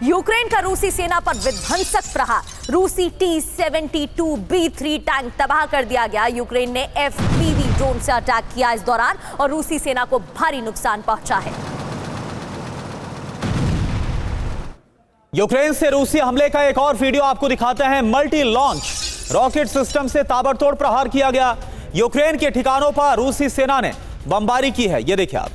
Ukraine का रूसी सेना पर विध्वंसक प्रहार। रूसी T-72B3 टैंक तबाह कर दिया गया। यूक्रेन ने FPV ड्रोन से अटैक किया इस दौरान और रूसी सेना को भारी नुकसान पहुंचा है। यूक्रेन से रूसी हमले का एक और वीडियो आपको दिखाते हैं। मल्टी लॉन्च रॉकेट सिस्टम से ताबड़तोड़ प्रहार किया गया। यूक्रेन के ठिकानों पर रूसी सेना ने बमबारी की है। ये देखिए आप।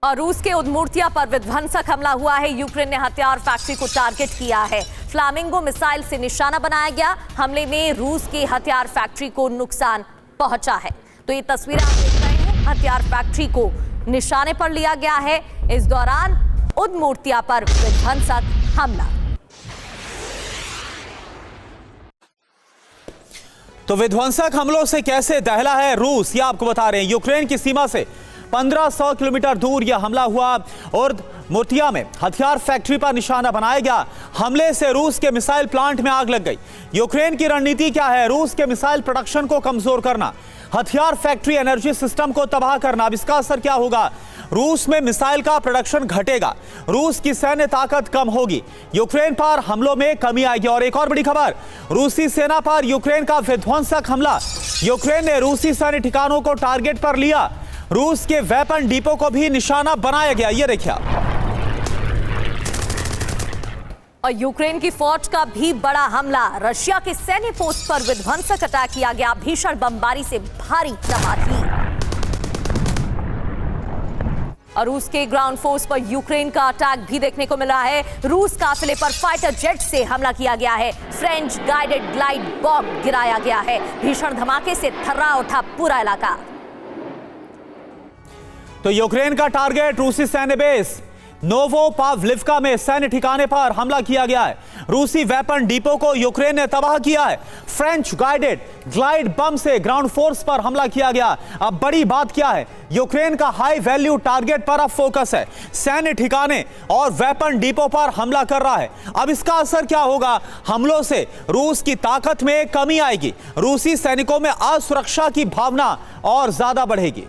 और रूस के उद्मूर्तिया पर विध्वंसक हमला हुआ है। यूक्रेन ने हथियार फैक्ट्री को टारगेट किया है। फ्लामिंगो मिसाइल से निशाना बनाया गया। हमले में रूस की हथियार फैक्ट्री को नुकसान पहुंचा है। तो ये तस्वीर आप देख रहे हैं, हथियार फैक्ट्री को निशाने पर लिया गया है। इस दौरान उद्मूर्तिया पर विध्वंसक हमला। तो विध्वंसक हमलों से कैसे दहला है रूस, ये आपको बता रहे हैं। यूक्रेन की सीमा से 1500 किलोमीटर दूर यह हमला हुआ और मुर्तिया में हथियार फैक्ट्री पर निशाना बनाया गया। हमले से रूस के मिसाइल प्लांट में आग लग गई। यूक्रेन की रणनीति क्या है? रूस के मिसाइल प्रोडक्शन को कमजोर करना, हथियार फैक्ट्री एनर्जी सिस्टम को तबाह करना। अब इसका असर क्या होगा? रूस में मिसाइल का प्रोडक्शन घटेगा, रूस की सैन्य ताकत कम होगी, यूक्रेन पर हमलों में कमी आएगी। और एक और बड़ी खबर, रूसी सेना पर यूक्रेन का विध्वंसक हमला। यूक्रेन ने रूसी सैन्य ठिकानों को टारगेट पर लिया। रूस के वेपन डिपो को भी निशाना बनाया गया। ये देखिए। और यूक्रेन की फौज का भी बड़ा हमला। रशिया के सैन्य पोस्ट पर विध्वंसक अटैक किया गया। भीषण बमबारी से भारी तबाही। और रूस के ग्राउंड फोर्स पर यूक्रेन का अटैक भी देखने को मिला है। रूस काफिले पर फाइटर जेट से हमला किया गया है। फ्रेंच गाइडेड ग्लाइड बॉम्ब गिराया गया है। भीषण धमाके से थर्रा उठा पूरा इलाका। तो यूक्रेन का टारगेट रूसी सैन्य बेस नोवोपाव्लिवका में सैन्य ठिकाने पर हमला किया गया है। रूसी वेपन डिपो को यूक्रेन ने तबाह किया है। फ्रेंच गाइडेड ग्लाइड बम से ग्राउंड फोर्स पर हमला किया गया। अब बड़ी बात क्या है? यूक्रेन का हाई वैल्यू टारगेट पर अब फोकस है। सैन्य ठिकाने और वेपन डिपो पर हमला कर रहा है। अब इसका असर क्या होगा? हमलों से रूस की ताकत में कमी आएगी। रूसी सैनिकों में असुरक्षा की भावना और ज्यादा बढ़ेगी।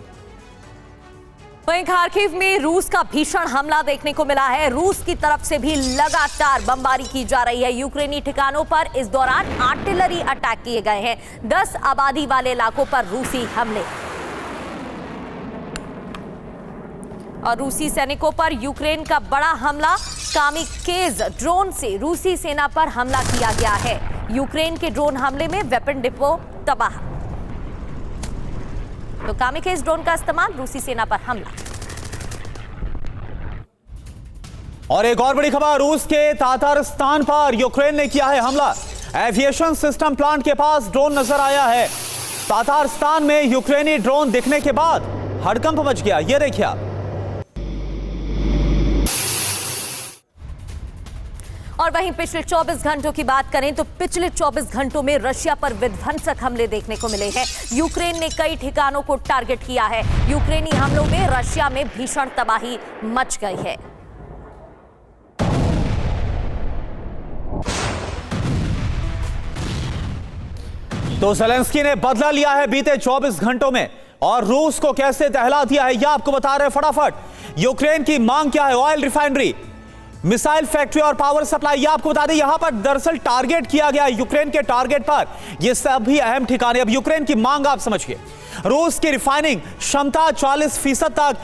वहीं खार्किव में रूस का भीषण हमला देखने को मिला है। रूस की तरफ से भी लगातार बमबारी की जा रही है यूक्रेनी ठिकानों पर। इस दौरान आर्टिलरी अटैक किए गए हैं। 10 आबादी वाले इलाकों पर रूसी हमले। और रूसी सैनिकों पर यूक्रेन का बड़ा हमला। कामिकेज ड्रोन से रूसी सेना पर हमला किया गया है। यूक्रेन के ड्रोन हमले में वेपन डिपो तबाह। तो कामिकेज ड्रोन का इस्तेमाल, रूसी सेना पर हमला। और एक और बड़ी खबर, रूस के तातारिस्तान पर यूक्रेन ने किया है हमला। एविएशन सिस्टम प्लांट के पास ड्रोन नजर आया है। तातारिस्तान में यूक्रेनी ड्रोन दिखने के बाद हड़कंप मच गया। यह देखिए आप। और वहीं पिछले 24 घंटों की बात करें तो पिछले 24 घंटों में रशिया पर विध्वंसक हमले देखने को मिले हैं। यूक्रेन ने कई ठिकानों को टारगेट किया है। यूक्रेनी हमलों में रशिया में भीषण तबाही मच गई है। तो ज़ेलेंस्की ने बदला लिया है बीते 24 घंटों में और रूस को कैसे दहला दिया है, यह आपको बता रहे हैं फटाफट। यूक्रेन की मांग क्या है? ऑयल रिफाइनरी, मिसाइल फैक्ट्री और पावर सप्लाई। ये आपको बता दें, यहां पर दरअसल टारगेट किया गया यूक्रेन के टारगेट पर ये सभी अहम ठिकाने। अब यूक्रेन की मांग आप समझिए। रूस की रिफाइनिंग क्षमता 40% तक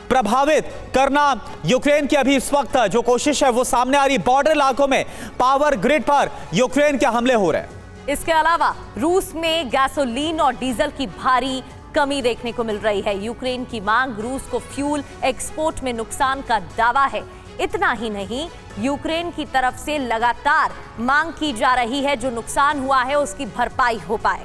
प्रभावित करना यूक्रेन की अभी इस वक्त जो कोशिश है वो सामने आ रही। बॉर्डर इलाकों में पावर ग्रिड पर यूक्रेन के हमले हो रहे हैं। इसके अलावा रूस में गैसोलीन और डीजल की भारी कमी देखने को मिल रही है। यूक्रेन की मांग, रूस को फ्यूल एक्सपोर्ट में नुकसान का दावा है। इतना ही नहीं, यूक्रेन की तरफ से लगातार मांग की जा रही है जो नुकसान हुआ है उसकी भरपाई हो पाए।